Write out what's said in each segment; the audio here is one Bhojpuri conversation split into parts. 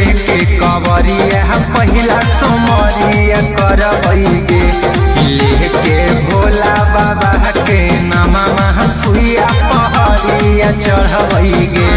लेके कवरिया पहिला सोमरिया करबैगे लेके भोला बाबा के नामा सुइया पहरिया चढ़बैगे।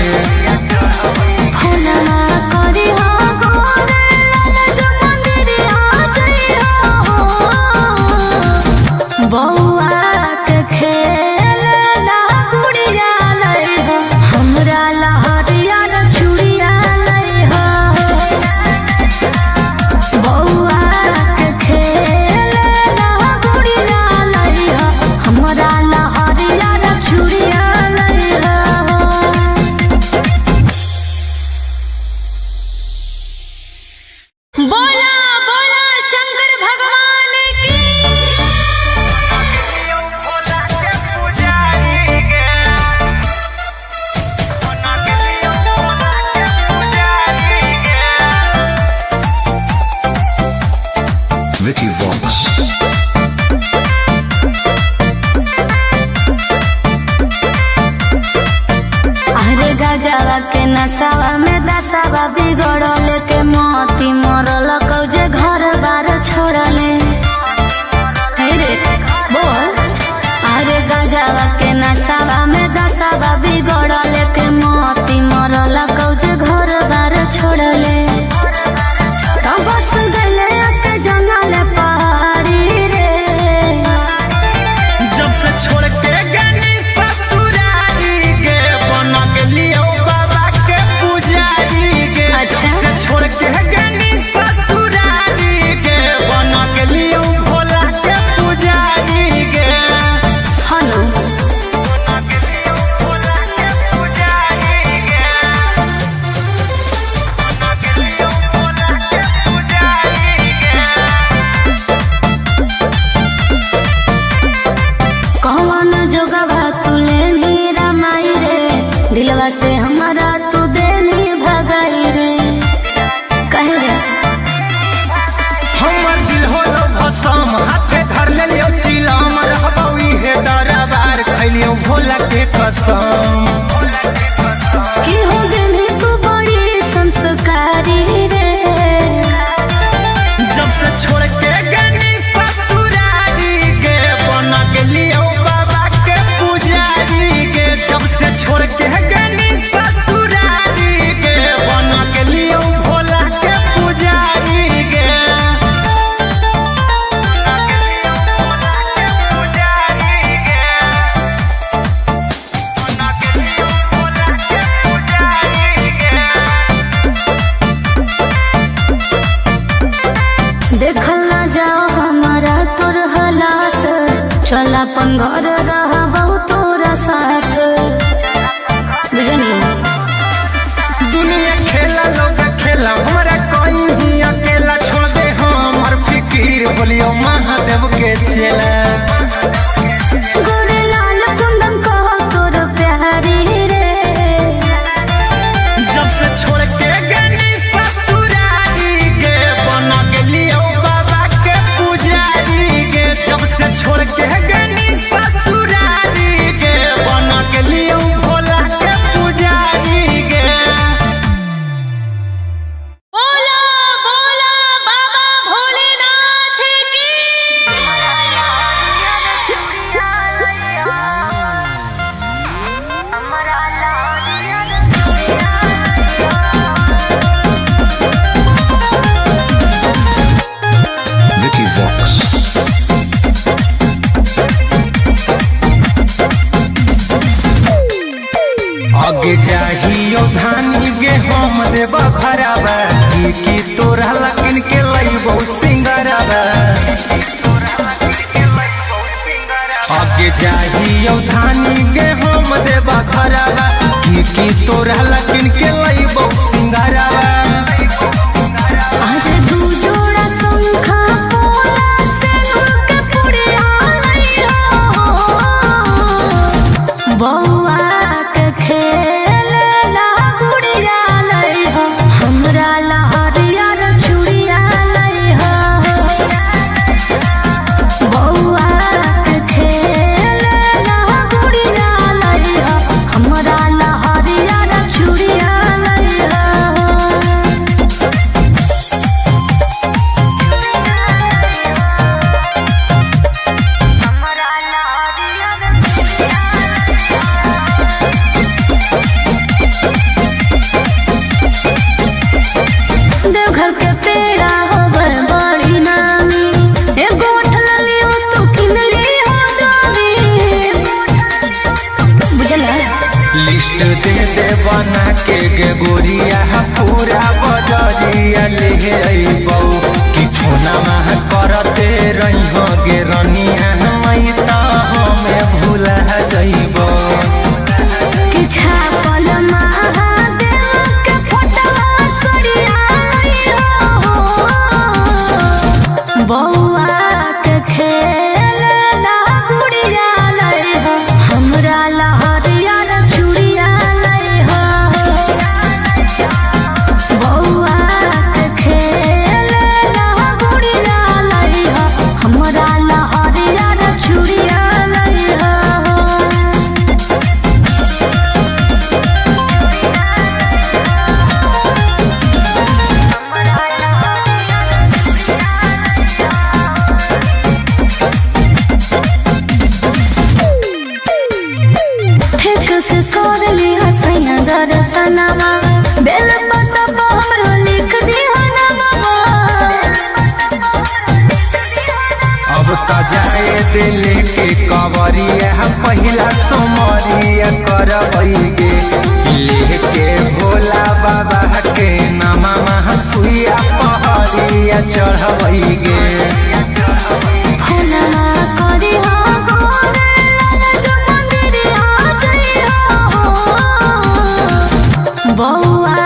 के नसावा में दसावा बिगड़ल के मोती मरल कौजे घर बार छोड़ले। रे बोल अरे गजावा के नसावा में दसावा बिगड़ल के मोती मरल कौजे घर बार छोड़ले। तो बस गले के जंगल पहाड़ी रे जब से छोड़ के गनी ससुरारी के बन गेलियो छोड़ के गनी ससुरारी के बन गेलियो भोला के पुजारी गे। हेलो बन गेलियो भोला के पुजारी गे। बन गेलियो भोला के पुजारी गे। कौन जोगवा तू लेनी रमाई रे दिलवा से हमारा तू देनी भगाई रे। कसम हाथे धर लियो चिलम रहबो इहे दरबार खैलियो भोला के कसम। की हो गेली तू बड़ी संस्कारी रे जब से छोड़ के गनी ससुरारी के बन गेलियो बाबा के पुजारी गे। जब से छोड़ के गनी ससुरारी के बन गेलियो भोला के पुजारी गे। देखल ना जाओ हमारा तोर हालात चल अपन घर रहबो तोरा साथ बुझनी। दुनिया खेला लोग खेला हमारा कोई ही अकेला छोड़ दे हमर फिकीर बोलियो महादेव के चेला। गोरे लाल कुंदन कहो तोर प्यारी रे जब से छोड़ के गनी ससुरारी के बन गेलियो बाबा के पुजारी गे। जब से छोड़ के गनी ससुरारी के बन गेलियो भोला के पुजारी गे। बोला बोला बाबा भोलेनाथ की Vicky Vox। आगे जाहियो धानी गे हम देब खराबा की तोरा लकिन के लइबो सिंगराबा। आगे जाहियो धानी गे हम देब खराबा की तोरा लकिन के लइबो सिंगराबा। अरे दू जोड़ा शंखा पोला से नूर के पुड़िया लइहो बौआ के खेल ला गुड़िया लइहो हमरा लहरिया रे चूड़िया लइहो बौआ के खेल ला गुड़िया लइहो हमरा लहरिया रे चूड़िया लइहो। बना के गे गोरिया पूरा बजरिया ले अइबौ कि फोनमा करते रही हो गे रनिया मई त हमें भूला जइबौ कि छापल महादेव के फोटवा सड़िया लइहो बौआ के खेल ना गुड़िया लइहो हमरा लहरिया चूड़िया लइहो बौआ के खेल ना गुड़िया लइहो हमरा लहरिया चूड़िया लइहो ठीक से कर ली हसैया दर्शनमा बेल पत्ता हमरो लिख दिहा नमवा अब त जाए दिल के कवरिया पहिला सोमरिया करबैगे लेके भोला बाबा के नामा सुइया पहरिया चढ़बैगे फुलना करी हो गोरे लाल जो मंदिरिया जइहो बौआ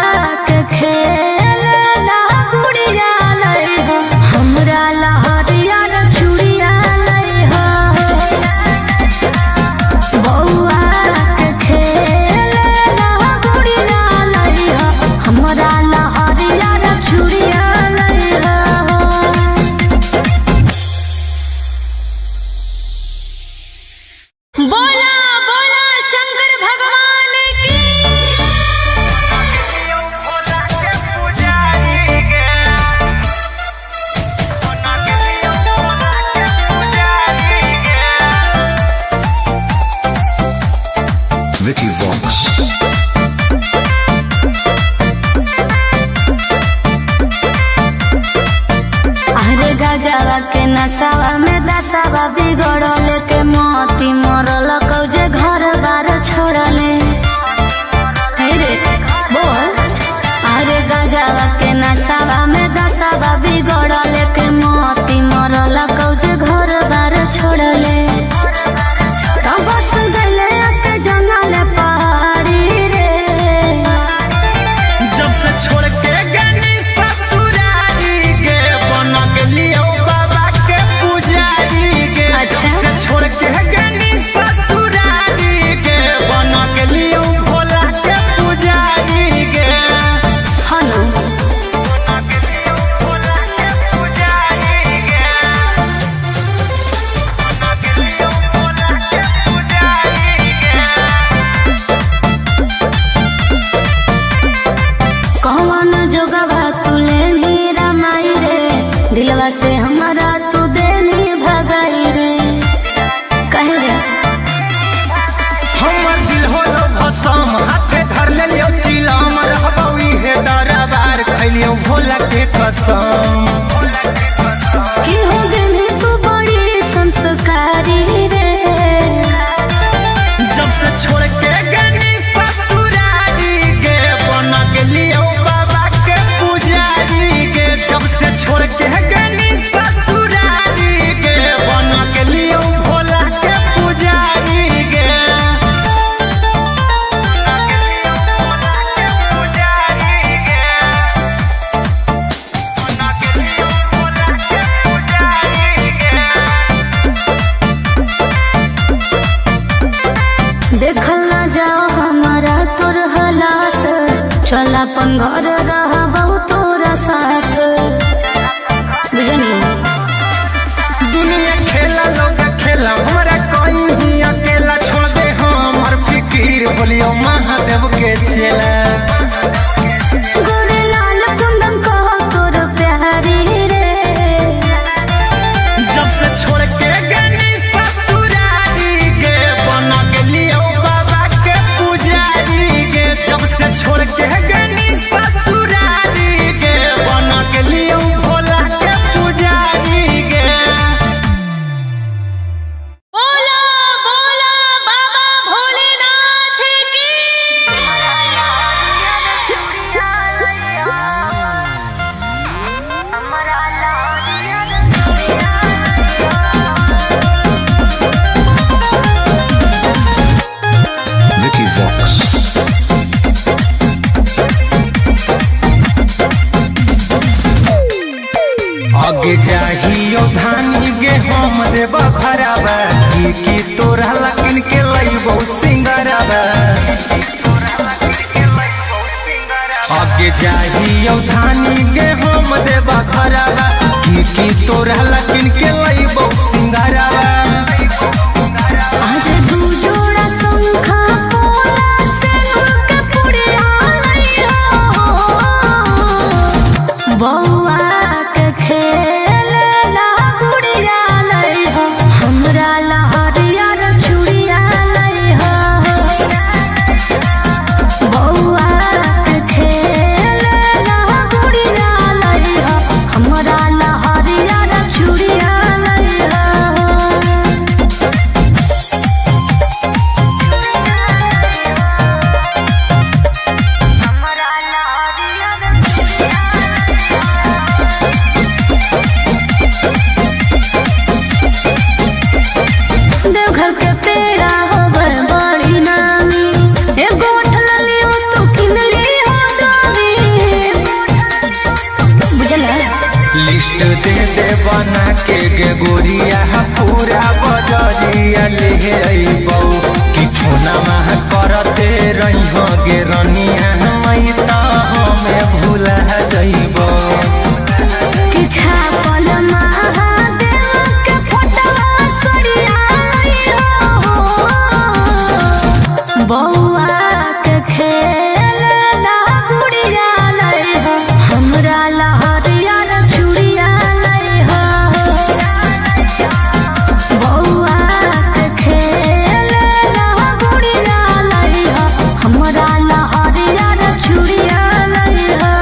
के खेल ना गुड़िया लइहो हमरा लहरिया चूड़िया लइहो बौआ के खेल ना गुड़िया लइहो हमरा लहरिया चूड़िया लइहो बोला बोला शंकर भगवान की Vicky Vox. अरे गजवा के नसावा में दसावा बिगड़ल के मोती मरल कौजे घर बार छोड़ले हे रे बोल अरे गजवा के नसावा में दसावा बिगड़ल के मोती मरल कौजे घर बार छोड़ले तब बस गले के जंगल पहाड़ी रे जब से छोड़ के गनी ससुरारी गे बन गेलियो बाबा के पुजारी गे अच्छा। जब से छोड़ के गनी ससुरारी गे बन गेलियो भोला के पुजारी गे हनु बन गेलियो भोला के पुजारी गे बन गेलियो भोला के पुजारी गे कौन जोगवा तुले नीरा माई रे दिलवा से हमारा तू देनी भगाई रे कहे रे हमर दिल होलो भसम हाथे धर लेलियो चिलम रहबौ इहे दरबार खैलियो भोला के कसम कि हो गेली तू बड़ी संस्कारी रे जब से छोड़ के गनी ससुरारी गे बन गेलियो बाबा के पुजारी गे जब से छोड़ के गनी ससुरारी गे बन गेलियो भोला के पुजारी गे बन गेलियो भोला के पुजारी गे बन गेलियो भोला के पुजारी गे देखल ना जाओ हमारा तोर हालात चल अपन घर रहबौ तोरा साथ बुझनी दुनिया खेला लोग खेला हमारा कोई ही अकेला छोड़ दे हमर फिकीर बोलियो महादेव के चेला गोरे लाल कुंदन कहो तोर प्यारी रे जब से छोड़ के गनी ससुरारी गे बन गेलियो बाबा के पुजारी गे जब से छोड़ के गनी ससुरारी आगे चाहियो धानी गे हम देव भरावा की तोरा लकिन के लइबो सिंगरावा आगे चाहियो धानी गे हम देव भरावा की तोरा लकिन के लइबो सिंगरावा आगे दू जोड़ा शंखा पोला सेनुर के पुड़िया लइहा बौआ के खेलना गुड़िया लइहा हमरा लहरिया रे चूड़िया लइहा बौआ के खेलना गुड़िया लइहा हमरा लहरिया रे चूड़िया लइहा देवघर के पेड़ा होवे बड़ी नामी एगो ठलली हो तू किनली हो दोरी बुझला लिस्ट दे बना के गे गोरिया पूरा बजरिया ले अइबौ कि फोना मह करते रही हो गे रनिया मई त हमें भूला जइबौ कि छापल महादेव के फोटवा सड़िया लइहो बौआ के खेलना गुड़िया लइहो हमरा लहरिया रे चूड़िया लइहो बौआ के खेलना गुड़िया लइहो हमरा लहरिया रे चूड़िया लइहो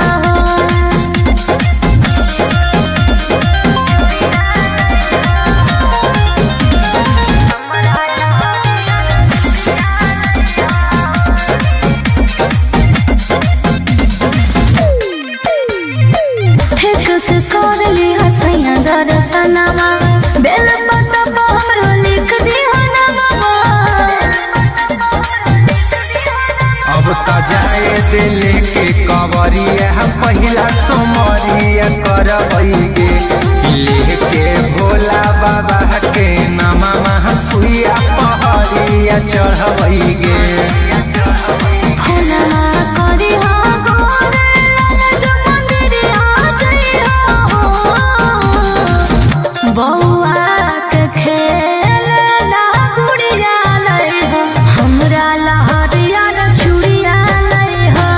ठीक से कर ली हसैया दर्शनवा बेल पत्ता पर हमरो लिख दिहा नवा अब त जाए दिल के कवरिया पहिला सोमरिया करबै गे लेके भोला बाबा के नामा महसुइया पहरिया चढ़बै गे फोनमा करी हो गोरे लाल जो मंदिरिया जइहो बौआ के खेलना गुड़िया लइहो हमरा लहरिया रे चूड़िया लइहो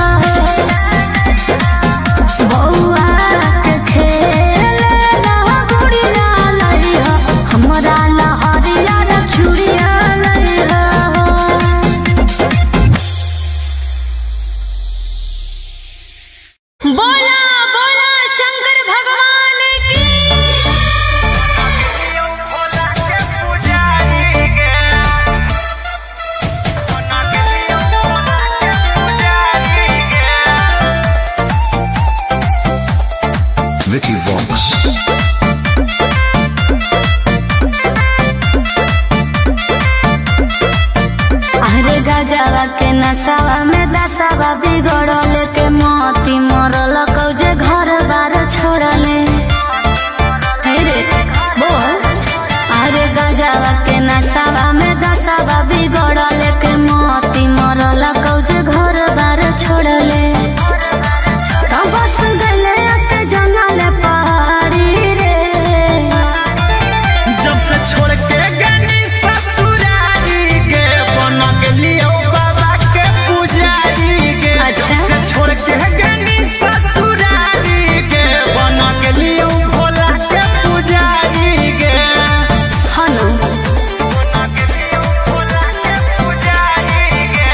बौआ के खेलना गुड़िया लइहो हमरा लहरिया रे चूड़िया लइहो बोला बोला शंकर भगवान की Vicky Vox. अरे गजवा के नसावा में दसावा बिगड़ल के मोती मरल कौजे घर बार छोड़ले हे रे बोल अरे गजवा के नसावा में दसावा बिगड़ल के मोती मरल कौजे घर बार छोड़ले तब बस गले के जंगल पहाड़ी रे जब से छोड़ के गनी ससुरारी गे बन गेलियो बाबा के पुजारी गे अच्छा। जब से छोड़ के गनी ससुरारी गे बन गेलियो भोला के पुजारी गे हनु बन गेलियो भोला के पुजारी गे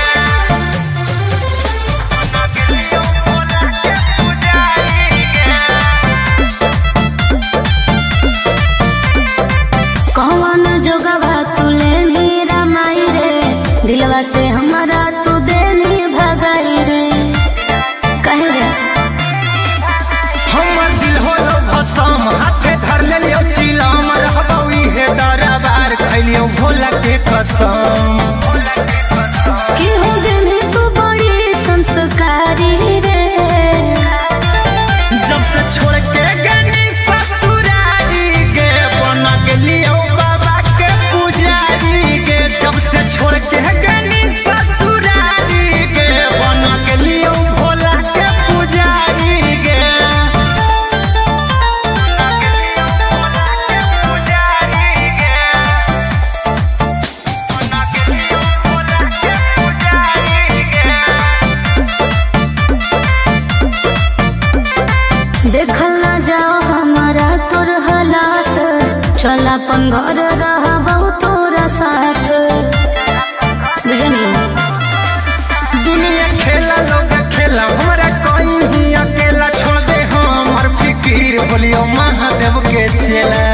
बन गेलियो भोला के पुजारी गे कौन जोगवा तुले नी रमाई रे दिलवा से हमारा तू देनी भगाई रे कहे रे हमर दिल होलो भसम हाथे धर लेलियो चिलम रहबौ इहे दरबार खैलियो भोला के कसम कि हो गने तू बड़ी संस्कारी रे जब से छोड़ के गनी ससुरारी चल अपन घर रहबो तोरा साथ बुझनी। दुनिया खेला लोग खेला हमरा कोई ही अकेला छोड़ दे हमर फिकीर बोलियो महादेव के चेला।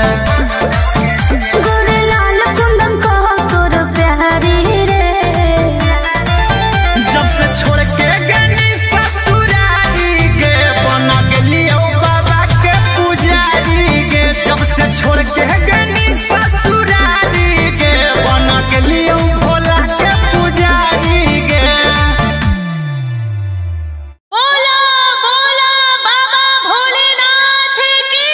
गोरे लाल कुंदन कहो तोर प्यारी रे जब से छोड़ के गनी ससुरारी गे बना गेलियो बाबा के पुजारी गे। जब से छोड़ के गनी ससुरारी गे बना गेलियो भोला के पुजारी गे। बोला बोला बाबा भोलेनाथ की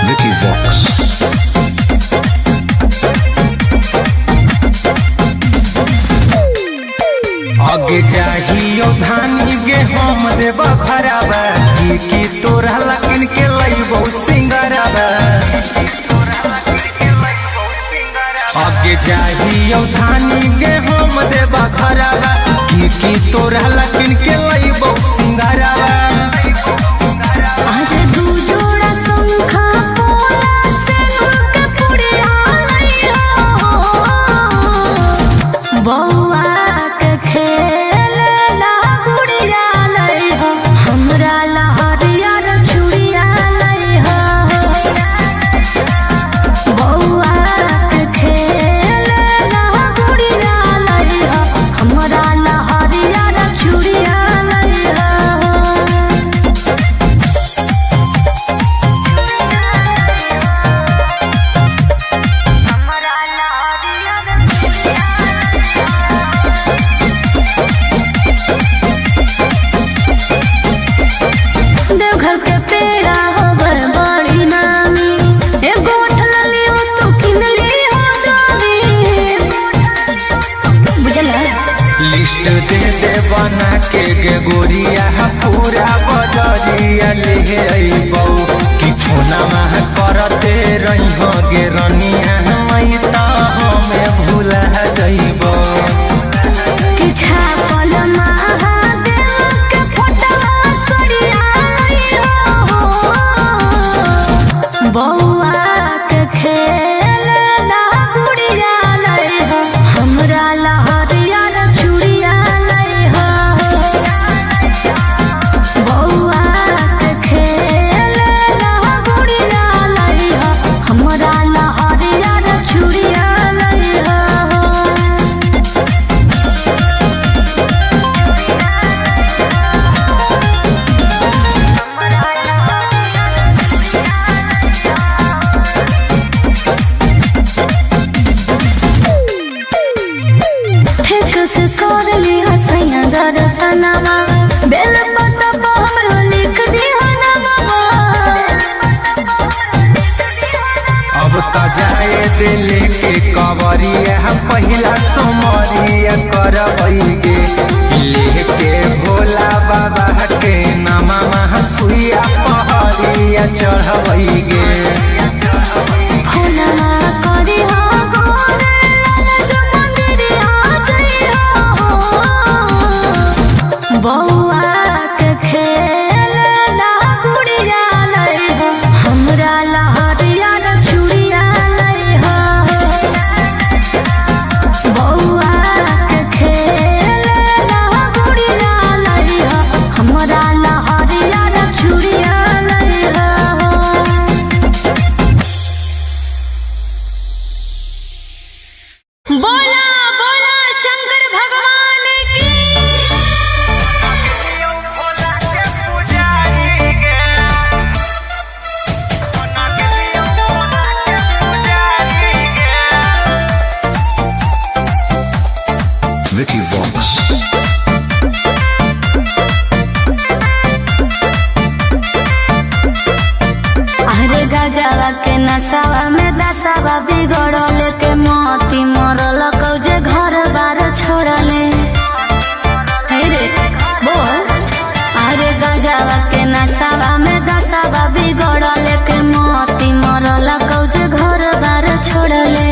Vicky Vox. आगे चाहियो धानी गे हम देबा भराबा की तोरा लकिन के लइबो सिंगराबा। आगे चाहियो धानी गे हम देबा भराबा की तोरा लकिन के लइबो सिंगराबा। आज दू जोड़ा शंखा पोला से नुक पुड़िया लइहो बौआ के खेल ला गुड़िया लइहो हमरा लहरिया रे चूड़िया लइहो बौआ के खेल ला गुड़िया लइहो हमरा लहरिया रे चूड़िया लइहो। देवघर के पेड़ा होबर बड़ी नामी एगो ठलली हो तू किनली हो दामी बुझला। लिस्ट दे दे बना के गे गोरिया पूरा बजरिया ले अइबौ कि फोनमा करते रहिहो गे रनिया मई त हमें भूला जइबौ। कि छापल महादेव के फोटवा सरिया लइहो बौआ के खेल ला गुड़िया लइहो हमरा लहरिया रे चूड़िया लइहो बौआ के खेल ला गुड़िया लइहो हमरा लहरिया रे चूड़िया लइहो। ठीक से कर ली हसैया दर्शनमा बेल पत्ता पर हमरो लिख दी हनमा। अब त जाए दिल के कवरिया पहिला सोमरिया करबै गे लेके भोला बाबा के नामा सुइया पहरिया चढ़बै गे। फूलना करी हो गोरे लाल जो मंदिरिया जइहो बौआ के खेल ला गुड़िया लइहो हमरा लहरिया रे चूड़िया लइहो बौआ के खेल ला गुड़िया लइहो हमरा लहरिया रे चूड़िया लइहो। बोला बोला शंकर भगवान की Vicky Vox. अरे गजवा के नसावा में दसावा बिगड़ल के मोती मरल कौजे घर बार छोड़ले। हे रे बोल अरे गजवा के नसावा में दसावा बिगड़ल के मोती मरल कौजे घर बार छोड़ले।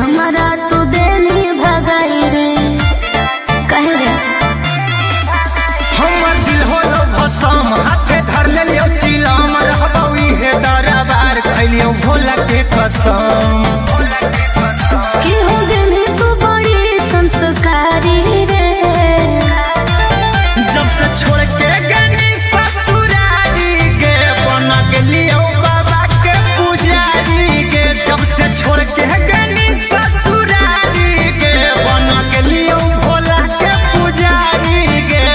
हमारा तू देनी भगाई रे कहे रे हमर दिल होलो भसम हाथे धर ले लियो चिलम रहबई हे दरबार खैलियो भोला के कसम कि हो गेली तू बड़ी संस्कारी रे जब से छोड़ के गनी ससुरारी गे बना के लियो बाबा के पुजारी गे जब से छोड़ के गनी ससुरारी गे बना के लियो भोला के पुजारी गे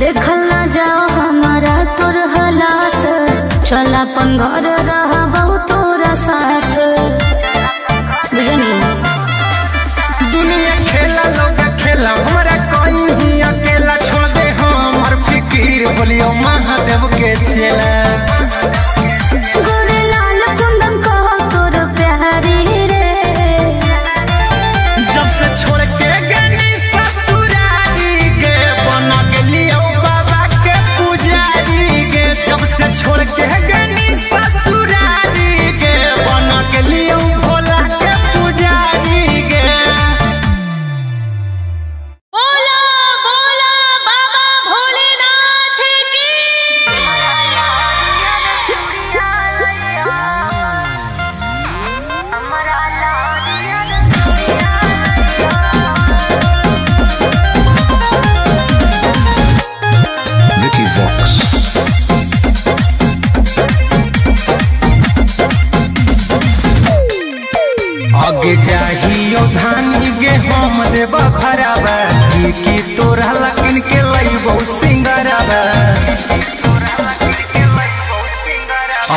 देखल ना जाओ हमारा तोर हालात चल अपन घर रह तोरा साथ बुझनी दुनिया खेला लोग खेला हमरा कोई ही अकेला छोड़ दे हमर फिकीर बोलियो महादेव के चेला गोरे लाल कुंदन कहो तोर प्यारी रे जब से छोड़ के गनी ससुरारी गे बना के लियो बाबा के पुजारी गे जब से छोड़ के गनी ससुरारी गे बना के लियो भोला के पुजारी गे बोला बोला बाबा भोलेनाथ की Vicky Vox. आगे चाहियो धानी गे हम देब खराबा की तोरा लकिन के लईबो सिंगराबा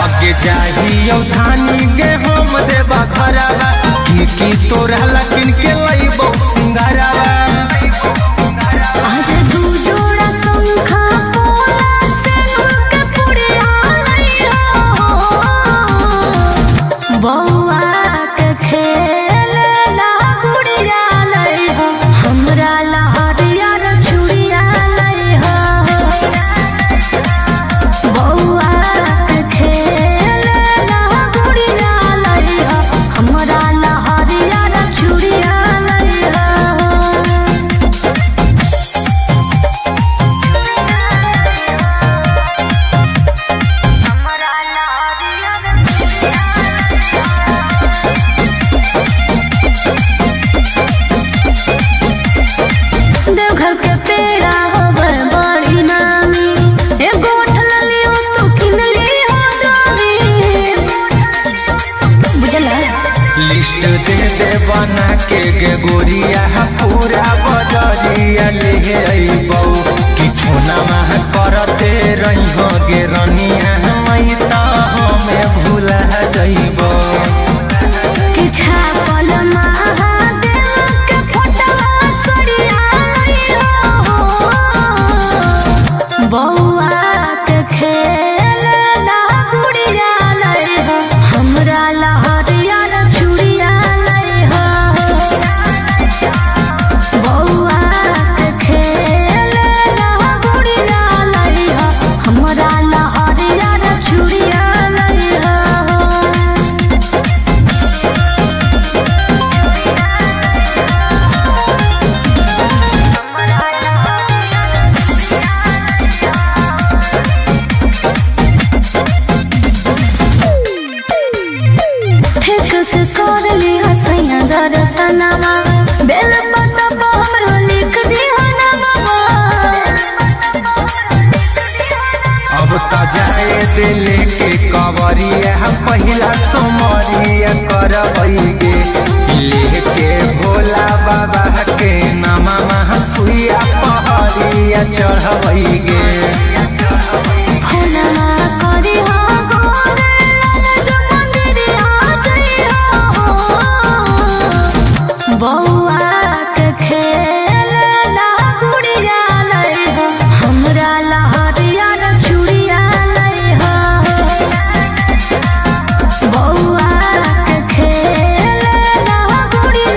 आगे चाहियो धानी गे हम देब खराबा की तोरा लकिन के लईबो सिंगराबा आज दू जोड़ा शंखा पोला सिंदूर के पुड़िया लइहो बौआ के खेलना गुड़िया लइहो हमरा लहरिया रे चूड़िया लइहो बौआ के खेलना गुड़िया लइहो हमरा लहरिया रे चूड़िया लइहो देवघर के पेड़ा होवे बड़ी नामी एगो उठल लियो तू किन लियो दामी बुझला लिस्ट दे दे बना के गे गोरिया पूरा बजरिया ले अइबौ कि छोना माह करते रहिहो गे रनिया मई त हमें भूला जइबौ कि छापल महादेव के फोटवा सड़िया लइहो बौआ के खेलना गुड़िया लइहो हमरा लहरिया रे चूड़िया लइहो बौआ के खेलना गुड़िया लइहो हमरा लहरिया रे चूड़िया लइहो ठीक से कर ली हसैया दर्शनमा बेल पत्ता पर हमरो लिख दिहा नामा अब त जाए दिल के कवरिया पहिला सोमरिया करबै गे लेके भोला बाबा के नामा महा सुइया पहरिया चढ़बै गे फुलना करी हो गोरे लाल जो मंदिरिया जइहो बौआ के खेलना गुड़िया लइहो हमरा लहरिया रे चूड़िया लइहो बौआ के खेलना गुड़िया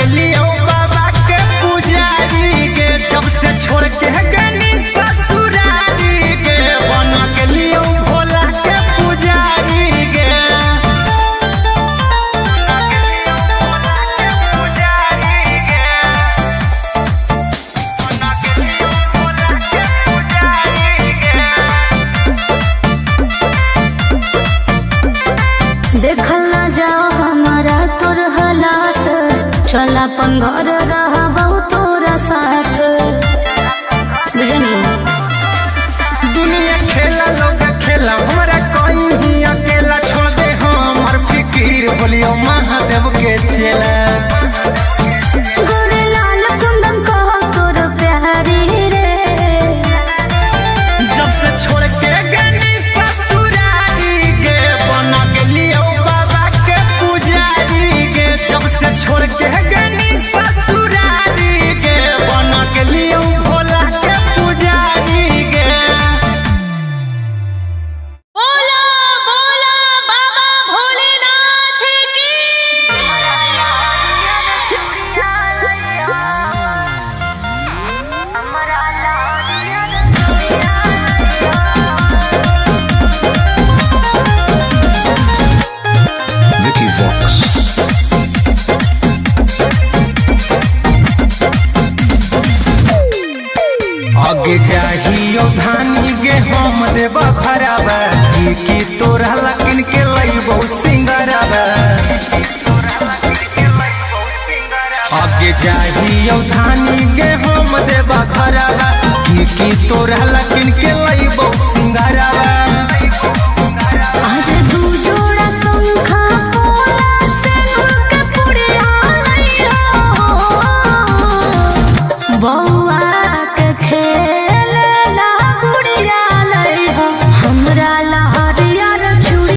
गेलियो बाबा के पुजारी गे जब से छोड़ के गनी ससुरारी गे बन गेलियो भोला के पुजारी गे देखल ना जाओ हमारा तोर हालात चल अपन घर रहा बहुत तोरा साथ बुझनी दुनिया खेला लोग खेला हमारा कोई ही अकेला छोड़ दे हमर फिकीर बोलियो महादेव के चेला गोरे लाल कुंदन कहो तोर प्यारी रे जब से छोड़ के गनी ससुरारी गे बन गेलियो बाबा के पुजारी गे जब से छोड़ के गनी ससुरारी गे बन गेलियो भोला के पुजारी गे बोला बोला बाबा भोलेनाथ की Vicky Vox. आगे जाहियो धानी गे हम देबा खराबा की तोरा लकिन के लइबो सिंगराबा आगे जाहियो धानी गे हम देबा खराबा की तोरा लकिन